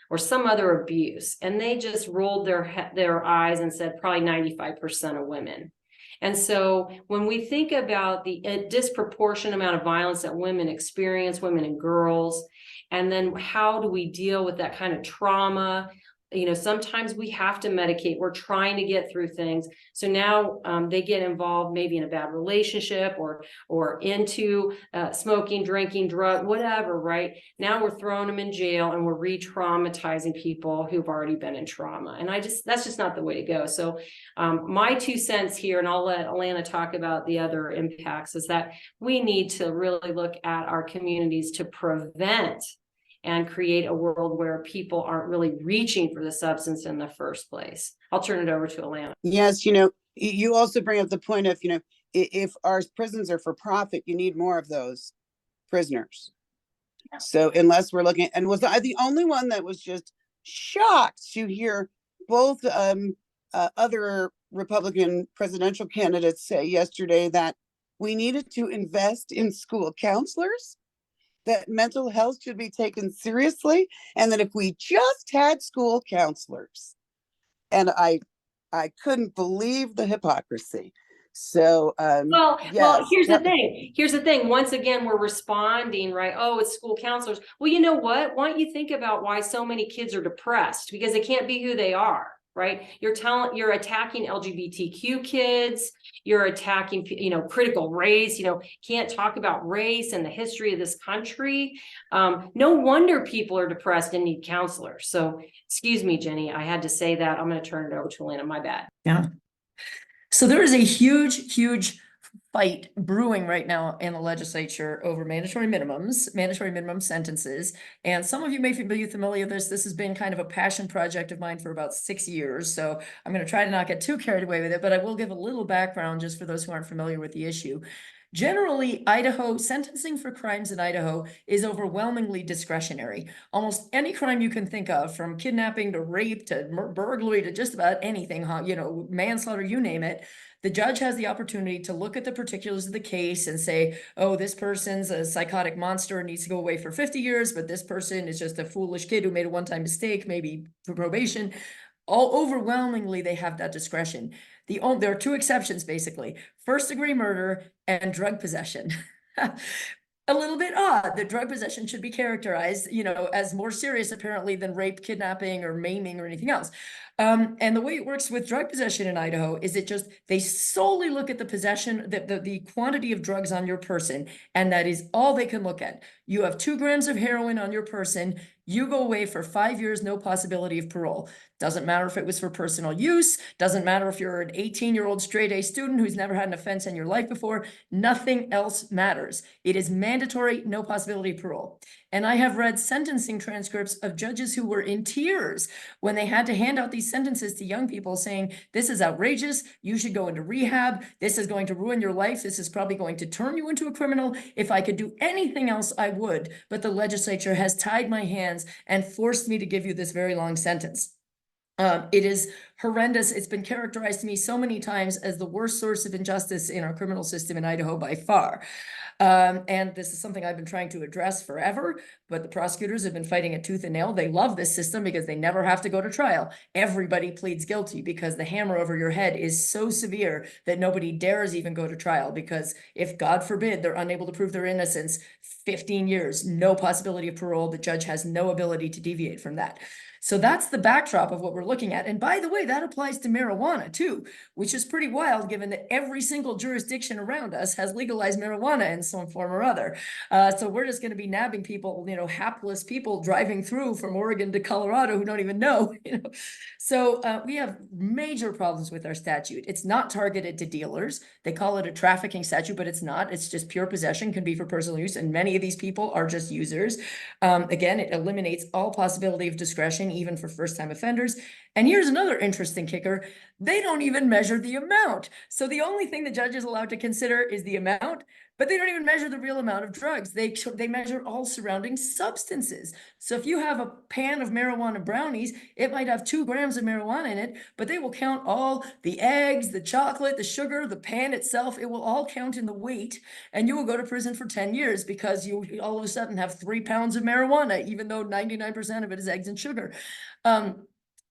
or some other abuse? And they just rolled their eyes and said, probably 95% of women. And so when we think about the disproportionate amount of violence that women experience, women and girls, and then how do we deal with that kind of trauma? Sometimes we have to medicate. We're trying to get through things. So now they get involved maybe in a bad relationship or into smoking, drinking, drug, whatever, right? Now we're throwing them in jail and we're re-traumatizing people who've already been in trauma. And that's just not the way to go. So my 2 cents here, and I'll let Ilana talk about the other impacts, is that we need to really look at our communities to prevent and create a world where people aren't really reaching for the substance in the first place. I'll turn it over to Ilana. Yes, you also bring up the point of, if our prisons are for profit, you need more of those prisoners. Yeah. So unless we're looking, and was I the only one that was just shocked to hear both other Republican presidential candidates say yesterday that we needed to invest in school counselors, that mental health should be taken seriously, and that if we just had school counselors. And I couldn't believe the hypocrisy. So well, yes. here's the thing. Once again, we're responding, right? Oh, it's school counselors. Well, you know what? Why don't you think about why so many kids are depressed? Because they can't be who they are, right? You're attacking LGBTQ kids. You're attacking, critical race, can't talk about race and the history of this country. No wonder people are depressed and need counselors. So excuse me, Jenny, I had to say that. I'm going to turn it over to Ilana. My bad. Yeah. So there is a huge fight brewing right now in the legislature over mandatory minimum sentences. And some of you may be familiar with this. This has been kind of a passion project of mine for about 6 years. So I'm going to try to not get too carried away with it, but I will give a little background just for those who aren't familiar with the issue. Generally, sentencing for crimes in Idaho is overwhelmingly discretionary. Almost any crime you can think of, from kidnapping to rape to burglary to just about anything, manslaughter, you name it, the judge has the opportunity to look at the particulars of the case and say, oh, this person's a psychotic monster and needs to go away for 50 years, but this person is just a foolish kid who made a one-time mistake, maybe for probation. Overwhelmingly, they have that discretion. There are 2 exceptions, basically: first-degree murder and drug possession. A little bit odd that drug possession should be characterized, as more serious apparently than rape, kidnapping, or maiming, or anything else. And the way it works with drug possession in Idaho is they solely look at the possession, the quantity of drugs on your person, and that is all they can look at. You have 2 grams of heroin on your person, you go away for 5 years, no possibility of parole. Doesn't matter if it was for personal use, doesn't matter if you're an 18-year-old straight A student who's never had an offense in your life before, nothing else matters. It is mandatory, no possibility of parole. And I have read sentencing transcripts of judges who were in tears when they had to hand out these sentences to young people saying, this is outrageous, you should go into rehab, this is going to ruin your life, this is probably going to turn you into a criminal. If I could do anything else, I would, but the legislature has tied my hands and forced me to give you this very long sentence. It is horrendous. It's been characterized to me so many times as the worst source of injustice in our criminal system in Idaho by far. And this is something I've been trying to address forever, but the prosecutors have been fighting it tooth and nail. They love this system because they never have to go to trial. Everybody pleads guilty because the hammer over your head is so severe that nobody dares even go to trial, because if, God forbid, they're unable to prove their innocence, 15 years, no possibility of parole. The judge has no ability to deviate from that. So that's the backdrop of what we're looking at. And by the way, that applies to marijuana too, which is pretty wild given that every single jurisdiction around us has legalized marijuana in some form or other. So we're just going to be nabbing people, hapless people driving through from Oregon to Colorado who don't even know. So we have major problems with our statute. It's not targeted to dealers. They call it a trafficking statute, but it's not. It's just pure possession, can be for personal use. And many of these people are just users. Again, it eliminates all possibility of discretion, even for first-time offenders. And here's another interesting kicker. They don't even measure the amount. So the only thing the judge is allowed to consider is the amount, but they don't even measure the real amount of drugs. They measure all surrounding substances. So if you have a pan of marijuana brownies, it might have 2 grams of marijuana in it, but they will count all the eggs, the chocolate, the sugar, the pan itself. It will all count in the weight, and you will go to prison for 10 years because you all of a sudden have 3 pounds of marijuana, even though 99% of it is eggs and sugar.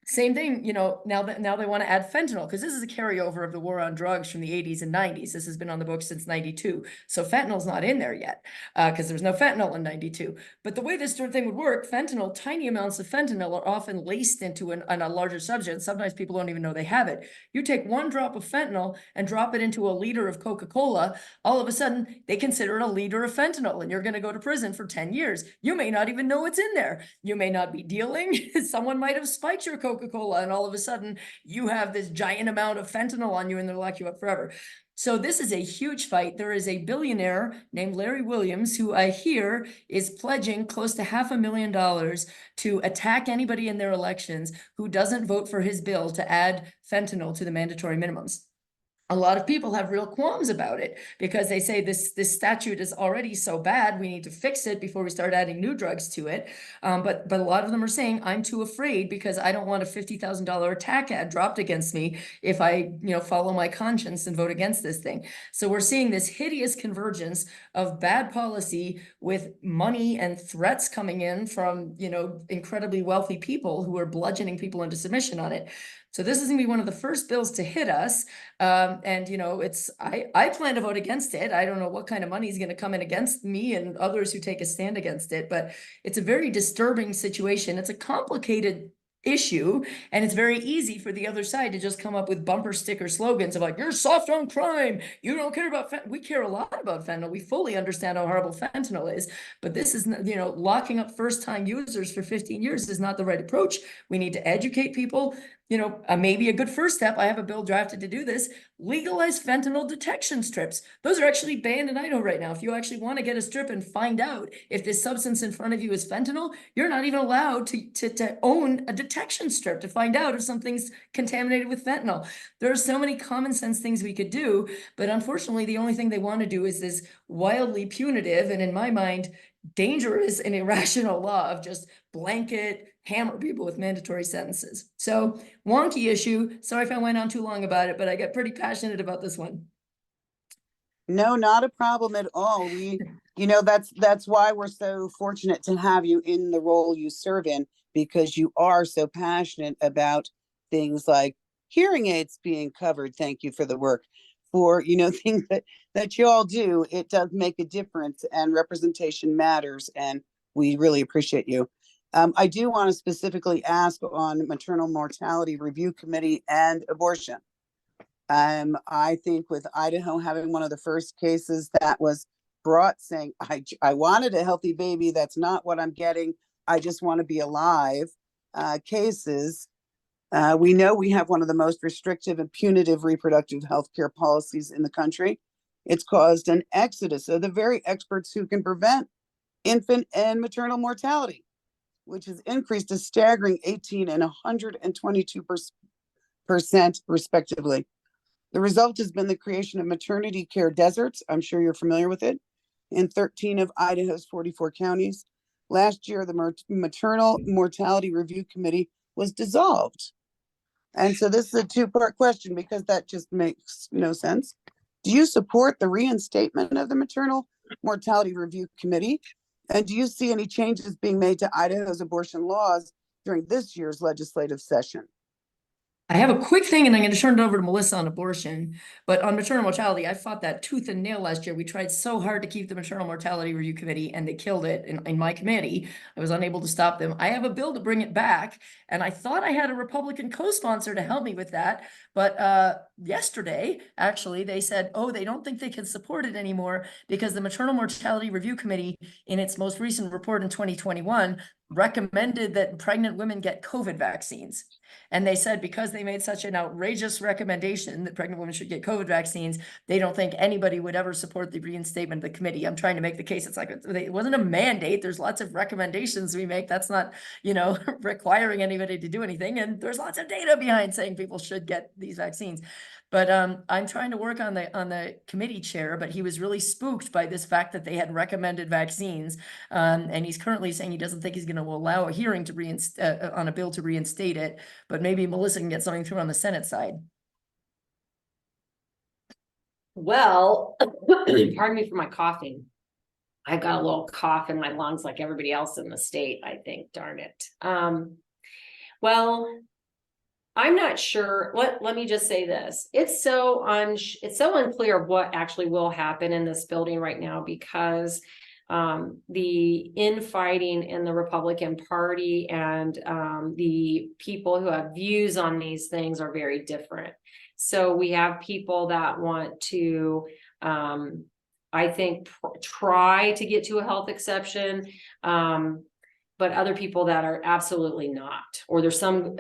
Same thing, now they want to add fentanyl, because this is a carryover of the war on drugs from the 80s and 90s. This has been on the books since 92. So fentanyl's not in there yet, because there's no fentanyl in 92. But the way this sort of thing would work, fentanyl, tiny amounts of fentanyl are often laced into a larger substance. Sometimes people don't even know they have it. You take 1 drop of fentanyl and drop it into a liter of Coca-Cola, all of a sudden they consider it a liter of fentanyl, and you're going to go to prison for 10 years. You may not even know it's in there. You may not be dealing. Someone might have spiked your Coca-Cola, and all of a sudden you have this giant amount of fentanyl on you, and they'll lock you up forever. So this is a huge fight. There is a billionaire named Larry Williams who I hear is pledging close to $500,000 to attack anybody in their elections who doesn't vote for his bill to add fentanyl to the mandatory minimums. A lot of people have real qualms about it because they say this statute is already so bad, we need to fix it before we start adding new drugs to it. But a lot of them are saying, I'm too afraid because I don't want a $50,000 attack ad dropped against me if I follow my conscience and vote against this thing. So we're seeing this hideous convergence of bad policy with money and threats coming in from incredibly wealthy people who are bludgeoning people into submission on it. So this is going to be one of the first bills to hit us. I plan to vote against it. I don't know what kind of money is going to come in against me and others who take a stand against it, but it's a very disturbing situation. It's a complicated issue, and it's very easy for the other side to just come up with bumper sticker slogans of like, you're soft on crime, you don't care about fentanyl. We care a lot about fentanyl. We fully understand how horrible fentanyl is, but this is, locking up first-time users for 15 years is not the right approach. We need to educate people. Maybe a good first step, I have a bill drafted to do this, legalize fentanyl detection strips. Those are actually banned in Idaho right now. If you actually want to get a strip and find out if this substance in front of you is fentanyl, you're not even allowed to own a detection strip to find out if something's contaminated with fentanyl. There are so many common sense things we could do, but unfortunately, the only thing they want to do is this wildly punitive and, in my mind, dangerous and irrational law of just blanket hammer people with mandatory sentences. So wonky issue. Sorry if I went on too long about it, but I get pretty passionate about this one. No, not a problem at all. That's why we're so fortunate to have you in the role you serve in, because you are so passionate about things like hearing aids being covered. Thank you for the work. For things that you all do. It does make a difference, and representation matters, and we really appreciate you. I do want to specifically ask on maternal mortality review committee and abortion. I think with Idaho having one of the first cases that was brought saying, I wanted a healthy baby, that's not what I'm getting, I just want to be alive, cases. We know we have one of the most restrictive and punitive reproductive health care policies in the country. It's caused an exodus of the very experts who can prevent infant and maternal mortality, which has increased a staggering 18 and 122% respectively. The result has been the creation of maternity care deserts. I'm sure you're familiar with it, in 13 of Idaho's 44 counties. Last year, the Maternal Mortality Review Committee was dissolved. And so this is a 2-part question, because that just makes no sense. Do you support the reinstatement of the Maternal Mortality Review Committee? And do you see any changes being made to Idaho's abortion laws during this year's legislative session? I have a quick thing and I'm going to turn it over to Melissa on abortion. But on maternal mortality, I fought that tooth and nail last year. We tried so hard to keep the maternal mortality review committee and they killed it in my committee. I was unable to stop them. I have a bill to bring it back. And I thought I had a Republican co-sponsor to help me with that. But yesterday, actually, they said, oh, they don't think they can support it anymore because the maternal mortality review committee in its most recent report in 2021 recommended that pregnant women get COVID vaccines. And they said because they made such an outrageous recommendation that pregnant women should get COVID vaccines, they don't think anybody would ever support the reinstatement of the committee. I'm trying to make the case. It's like, it wasn't a mandate. There's lots of recommendations we make. That's not, requiring anybody to do anything. And there's lots of data behind saying people should get these vaccines. But I'm trying to work on the committee chair, but he was really spooked by this fact that they had recommended vaccines. And he's currently saying he doesn't think he's going to allow a hearing to on a bill to reinstate it. But maybe Melissa can get something through on the Senate side. Well, pardon me for my coughing. I've got a little cough in my lungs like everybody else in the state, I think, darn it. Well, I'm not sure. Let me just say this. It's so unclear what actually will happen in this building right now because the infighting in the Republican Party and the people who have views on these things are very different. So we have people that want to, I think, try to get to a health exception, but other people that are absolutely not. Or there's some,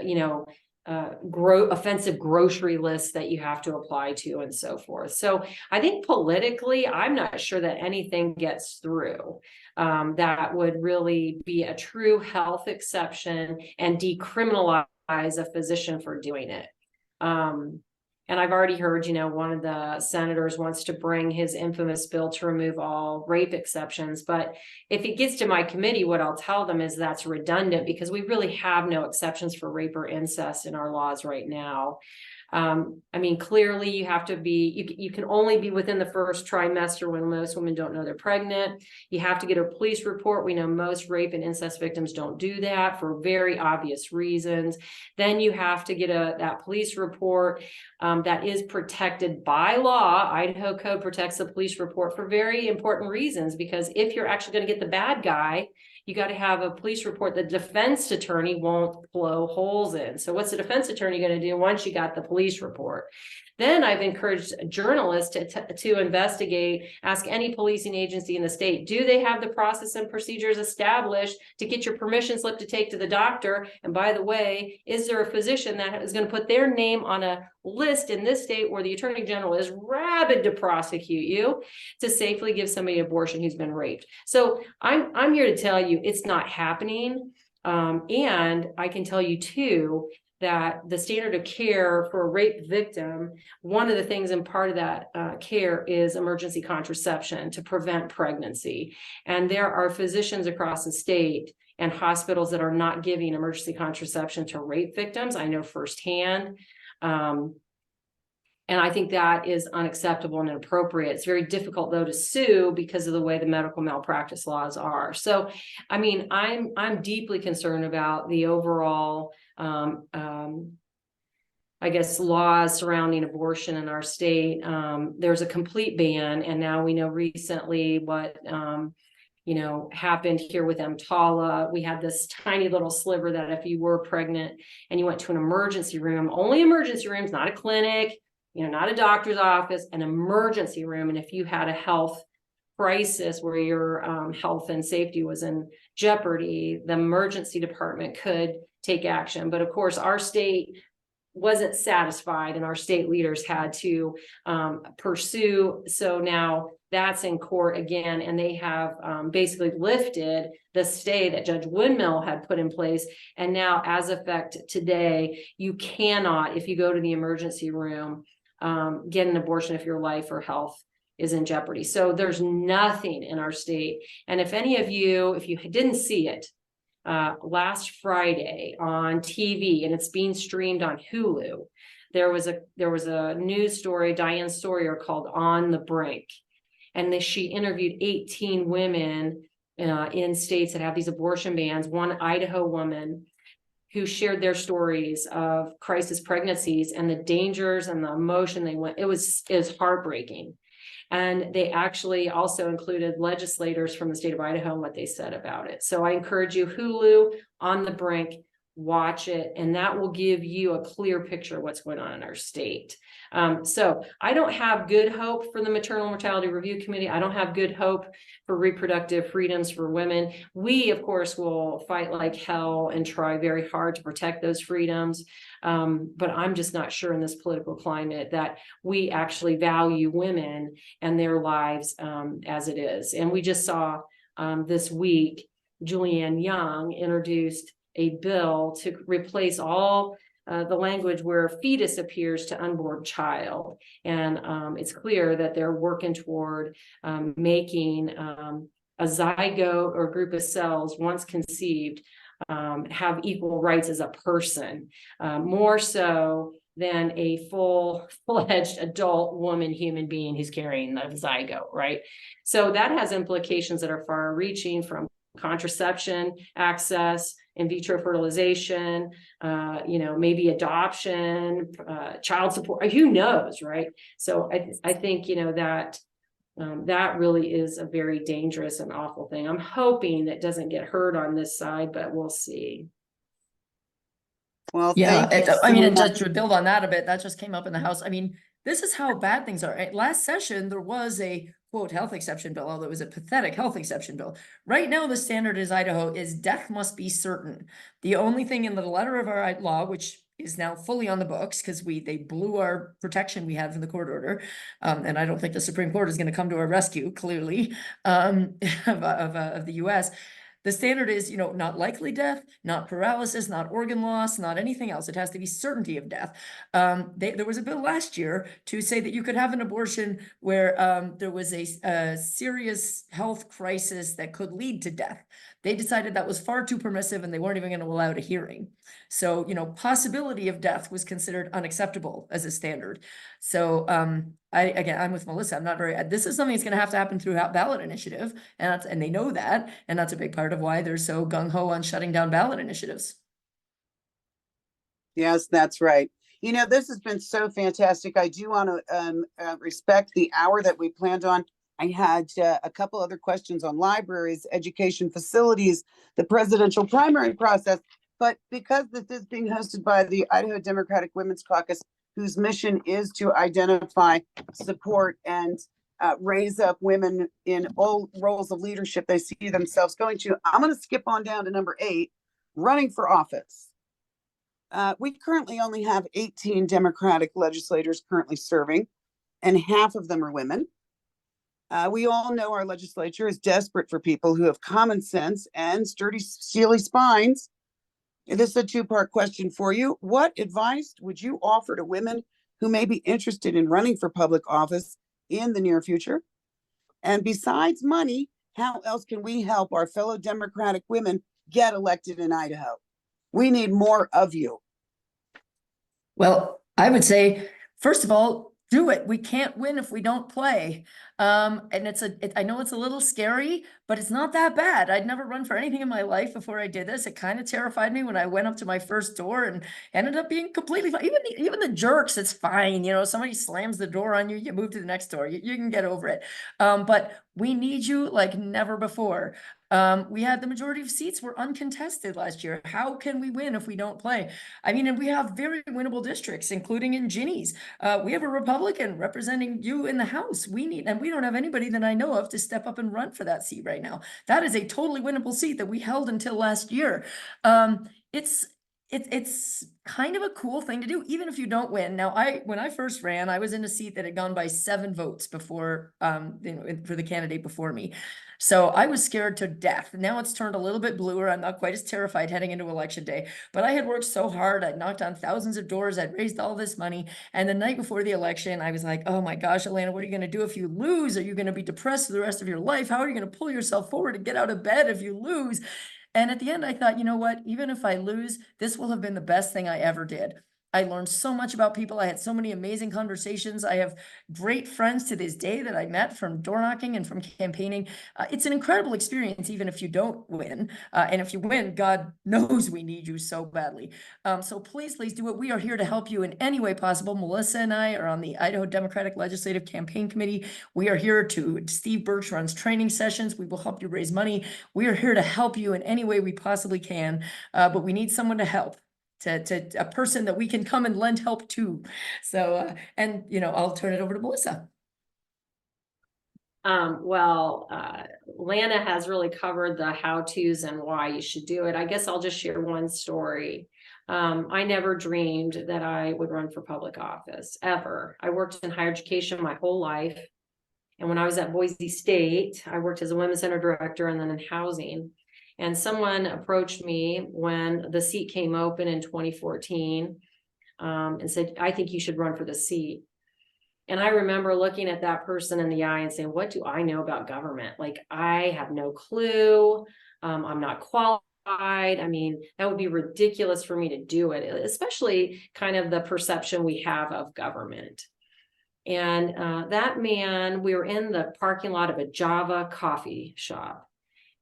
offensive grocery lists that you have to apply to and so forth. So I think politically, I'm not sure that anything gets through that would really be a true health exception and decriminalize a physician for doing it. And I've already heard, one of the senators wants to bring his infamous bill to remove all rape exceptions. But if it gets to my committee, what I'll tell them is that's redundant because we really have no exceptions for rape or incest in our laws right now. Clearly you have to be, you can only be within the first trimester when most women don't know they're pregnant. You have to get a police report. We know most rape and incest victims don't do that for very obvious reasons. Then you have to get that police report that is protected by law. Idaho code protects the police report for very important reasons, because if you're actually going to get the bad guy, you got to have a police report the defense attorney won't blow holes in. So what's the defense attorney going to do once you got the police report? Then I've encouraged journalists to investigate, ask any policing agency in the state, do they have the process and procedures established to get your permission slip to take to the doctor? And by the way, is there a physician that is going to put their name on a list in this state where the attorney general is rabid to prosecute you to safely give somebody an abortion who's been raped? So I'm here to tell you it's not happening. And I can tell you too, that the standard of care for a rape victim, one of the things and part of that care is emergency contraception to prevent pregnancy. And there are physicians across the state and hospitals that are not giving emergency contraception to rape victims. I know firsthand. And I think that is unacceptable and inappropriate. It's very difficult, though, to sue because of the way the medical malpractice laws are. So, I'm deeply concerned about the overall laws surrounding abortion in our state. There's a complete ban, and now we know recently what happened here with EMTALA. We had this tiny little sliver that if you were pregnant and you went to an emergency room, only emergency rooms, not a clinic, not a doctor's office, an emergency room, and if you had a health crisis where your health and safety was in jeopardy, the emergency department could take action. But of course, our state wasn't satisfied and our state leaders had to pursue. So now that's in court again, and they have basically lifted the stay that Judge Windmill had put in place. And now, as effect today, you cannot, if you go to the emergency room, get an abortion if your life or health is in jeopardy. So there's nothing in our state. And if any of you, if you didn't see it, last Friday on TV, and it's being streamed on Hulu, there was a news story, Diane Sawyer, called On the Brink. And she interviewed 18 women in states that have these abortion bans, one Idaho woman who shared their stories of crisis pregnancies and the dangers and the emotion they went. It was heartbreaking. And they actually also included legislators from the state of Idaho and what they said about it. So I encourage you, Hulu, On the Brink, watch it, and that will give you a clear picture of what's going on in our state. So I don't have good hope for the Maternal Mortality Review Committee. I don't have good hope for reproductive freedoms for women. We, of course, will fight like hell and try very hard to protect those freedoms. But I'm just not sure in this political climate that we actually value women and their lives as it is. And we just saw this week, Julianne Young introduced a bill to replace all the language where fetus appears to unborn child. And it's clear that they're working toward making a zygote or group of cells once conceived have equal rights as a person, more so than a full-fledged adult woman, human being who's carrying the zygote, right? So that has implications that are far-reaching, from contraception access, in vitro fertilization, maybe adoption, child support, who knows, right? So I think, that really is a very dangerous and awful thing. I'm hoping that doesn't get heard on this side, but we'll see. Well, Yeah, thank you. I mean, and just to build on that a bit, that just came up in the House. I mean, this is how bad things are. Last session, there was a quote health exception bill, although it was a pathetic health exception bill. Right now, the standard is Idaho is death must be certain. The only thing in the letter of our law, which is now fully on the books because they blew our protection we had from the court order, and I don't think the Supreme Court is going to come to our rescue, clearly, of the U.S. The standard is, not likely death, not paralysis, not organ loss, not anything else. It has to be certainty of death. There was a bill last year to say that you could have an abortion where there was a serious health crisis that could lead to death. They decided that was far too permissive and they weren't even going to allow a hearing. So, possibility of death was considered unacceptable as a standard. So, I'm with Melissa. I'm not this is something that's going to happen through ballot initiative, and they know that, and that's a big part of why they're so gung-ho on shutting down ballot initiatives. Yes, that's right. This has been so fantastic. I do want to respect the hour that we planned on. I had a couple other questions on libraries, education facilities, the presidential primary process, but because this is being hosted by the Idaho Democratic Women's Caucus, whose mission is to identify, support, and raise up women in all roles of leadership they see themselves going to, I'm going to skip on down to number 8, running for office. We currently only have 18 Democratic legislators currently serving, and half of them are women. We all know our legislature is desperate for people who have common sense and sturdy, steely spines. This is a 2-part question for you. What advice would you offer to women who may be interested in running for public office in the near future? And besides money, how else can we help our fellow Democratic women get elected in Idaho? We need more of you. Well, I would say, first of all, do it. We can't win if we don't play. And I know it's a little scary, but it's not that bad. I'd never run for anything in my life before I did this. It kind of terrified me when I went up to my first door and ended up being completely fine. Even the jerks, it's fine. Somebody slams the door on you, you move to the next door. You can get over it. But we need you like never before. We had the majority of seats were uncontested last year. How can we win if we don't play? I mean, and we have very winnable districts, including in Ginny's. We have a Republican representing you in the House. And we don't have anybody that I know of to step up and run for that seat right now. That is a totally winnable seat that we held until last year. It's kind of a cool thing to do, even if you don't win. Now, when I first ran, I was in a seat that had gone by 7 votes before, for the candidate before me. So I was scared to death. Now it's turned a little bit bluer. I'm not quite as terrified heading into election day, but I had worked so hard. I'd knocked on thousands of doors. I'd raised all this money. And the night before the election, I was like, oh my gosh, Ilana, what are you going to do if you lose? Are you going to be depressed for the rest of your life? How are you going to pull yourself forward and get out of bed if you lose? And at the end, I thought, you know what, even if I lose, this will have been the best thing I ever did. I learned so much about people. I had so many amazing conversations. I have great friends to this day that I met from door knocking and from campaigning. It's an incredible experience, even if you don't win. And if you win, God knows we need you so badly. So please do it. We are here to help you in any way possible. Melissa and I are on the Idaho Democratic Legislative Campaign Committee. We are here Steve Birch runs training sessions. We will help you raise money. We are here to help you in any way we possibly can, but we need someone to help. To a person that we can come and lend help to. So, and I'll turn it over to Melissa. Lana has really covered the how-tos and why you should do it. I guess I'll just share one story. I never dreamed that I would run for public office, ever. I worked in higher education my whole life. And when I was at Boise State, I worked as a women's center director and then in housing. And someone approached me when the seat came open in 2014 and said, I think you should run for the seat. And I remember looking at that person in the eye and saying, what do I know about government? Like, I have no clue. I'm not qualified. I mean, that would be ridiculous for me to do it, especially kind of the perception we have of government. And that man, we were in the parking lot of a Java coffee shop.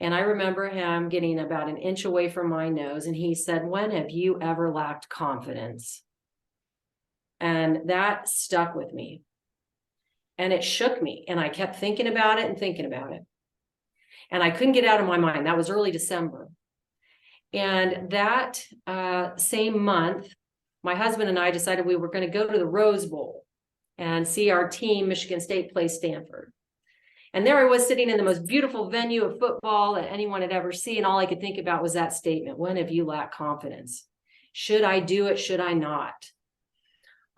And I remember him getting about an inch away from my nose. And he said, when have you ever lacked confidence? And that stuck with me. And it shook me. And I kept thinking about it and thinking about it. And I couldn't get out of my mind. That was early December. And that same month, my husband and I decided we were going to go to the Rose Bowl and see our team, Michigan State, play Stanford. And there I was sitting in the most beautiful venue of football that anyone had ever seen. And all I could think about was that statement. When have you lacked confidence? Should I do it? Should I not?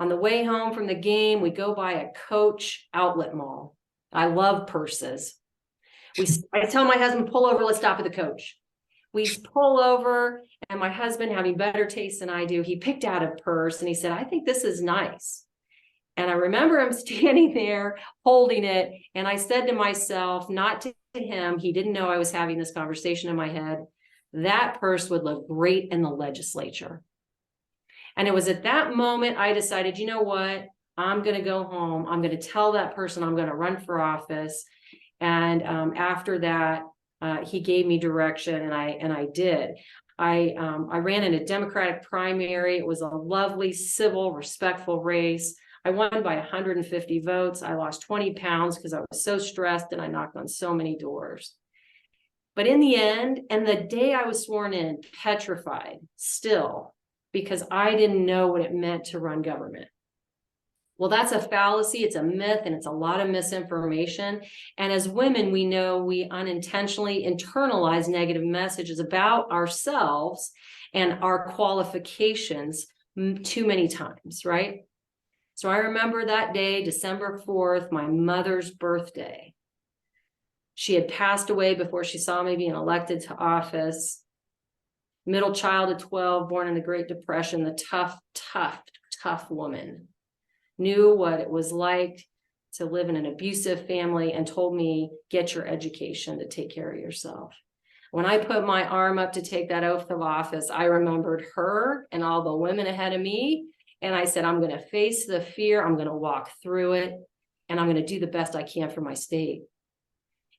On the way home from the game, we go by a Coach outlet mall. I love purses. I tell my husband, pull over, let's stop at the Coach. We pull over, and my husband, having better taste than I do, he picked out a purse and he said, I think this is nice. And I remember him standing there holding it. And I said to myself, not to him, he didn't know I was having this conversation in my head, that purse would look great in the legislature. And it was at that moment I decided, you know what, I'm going to go home. I'm going to tell that person I'm going to run for office. And after that, he gave me direction, and I did. I ran in a Democratic primary. It was a lovely, civil, respectful race. I won by 150 votes. I lost 20 pounds because I was so stressed and I knocked on so many doors. But in the end, and the day I was sworn in, petrified still, because I didn't know what it meant to run government. Well, that's a fallacy. It's a myth, and it's a lot of misinformation. And as women, we know we unintentionally internalize negative messages about ourselves and our qualifications too many times, right? So I remember that day, December 4th, my mother's birthday. She had passed away before she saw me being elected to office. Middle child of 12, born in the Great Depression, the tough woman. Knew what it was like to live in an abusive family and told me, get your education to take care of yourself. When I put my arm up to take that oath of office, I remembered her and all the women ahead of me. And I said, I'm going to face the fear. I'm going to walk through it. And I'm going to do the best I can for my state.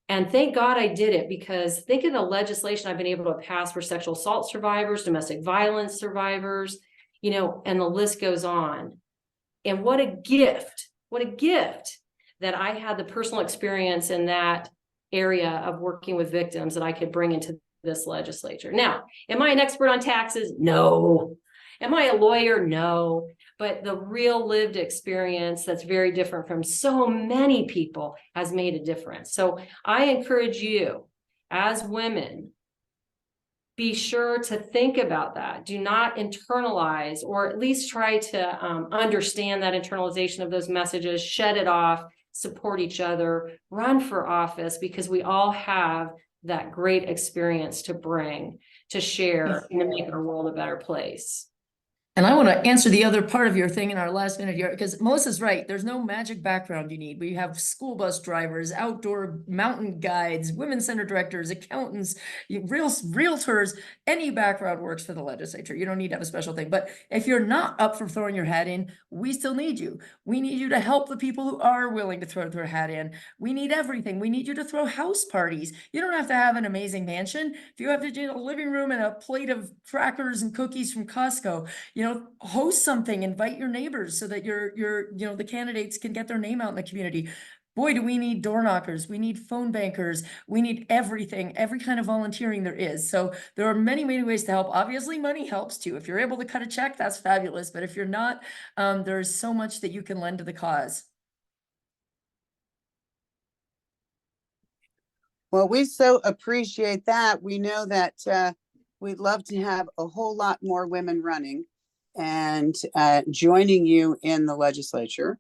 And thank God I did it, because think of the legislation I've been able to pass for sexual assault survivors, domestic violence survivors, and the list goes on. And what a gift that I had the personal experience in that area of working with victims that I could bring into this legislature. Now, am I an expert on taxes? No. Am I a lawyer? No. But the real lived experience that's very different from so many people has made a difference. So I encourage you as women, be sure to think about that. Do not internalize, or at least try to understand that internalization of those messages, shed it off, support each other, run for office, because we all have that great experience to bring, to share, and to make our world a better place. And I want to answer the other part of your thing in our last minute here, because Melissa's right. There's no magic background you need. We have school bus drivers, outdoor mountain guides, women's center directors, accountants, realtors. Any background works for the legislature. You don't need to have a special thing. But if you're not up for throwing your hat in, we still need you. We need you to help the people who are willing to throw their hat in. We need everything. We need you to throw house parties. You don't have to have an amazing mansion. If you have to do a living room and a plate of crackers and cookies from Costco, host something, invite your neighbors so that the candidates can get their name out in the community. Boy, do we need door knockers. We need phone bankers. We need everything, every kind of volunteering there is. So there are many, many ways to help. Obviously, money helps too. If you're able to cut a check, that's fabulous. But if you're not, there's so much that you can lend to the cause. Well, we so appreciate that. We know that we'd love to have a whole lot more women running and joining you in the legislature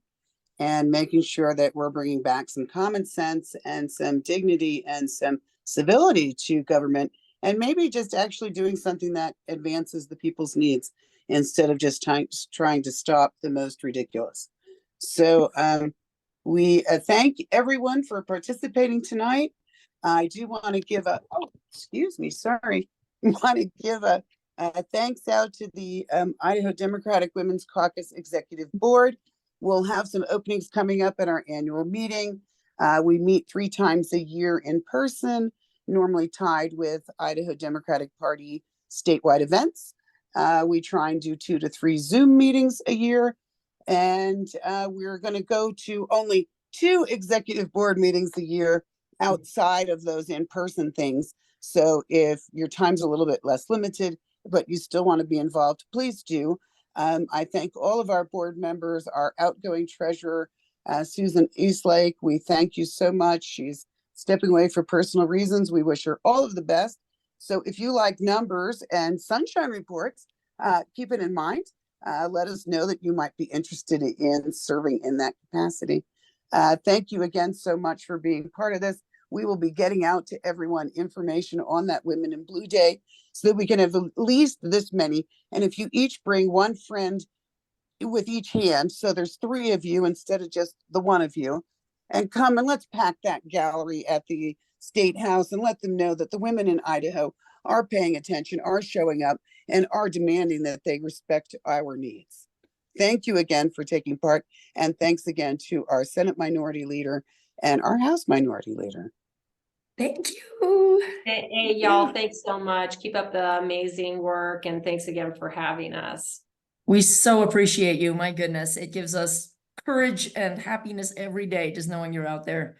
and making sure that we're bringing back some common sense and some dignity and some civility to government, and maybe just actually doing something that advances the people's needs instead of just trying to stop the most ridiculous. So we thank everyone for participating tonight. I do want to give want to give a thanks out to the Idaho Democratic Women's Caucus Executive Board. We'll have some openings coming up at our annual meeting. We meet 3 times a year in person, normally tied with Idaho Democratic Party statewide events. We try and do 2 to 3 Zoom meetings a year. And we're going to go to only 2 executive board meetings a year outside of those in-person things. So if your time's a little bit less limited, but you still want to be involved, please do. I thank all of our board members, our outgoing treasurer, Susan Eastlake. We thank you so much. She's stepping away for personal reasons. We wish her all of the best. So if you like numbers and sunshine reports, keep it in mind. Let us know that you might be interested in serving in that capacity. Thank you again so much for being part of this. We will be getting out to everyone information on that Women in Blue Day so that we can have at least this many. And if you each bring 1 friend with each hand, so there's 3 of you instead of just the 1 of you, and come and let's pack that gallery at the State House and let them know that the women in Idaho are paying attention, are showing up, and are demanding that they respect our needs. Thank you again for taking part. And thanks again to our Senate Minority Leader and our House Minority Leader. Thank you. Hey, y'all, thanks so much. Keep up the amazing work. And thanks again for having us. We so appreciate you. My goodness, it gives us courage and happiness every day just knowing you're out there.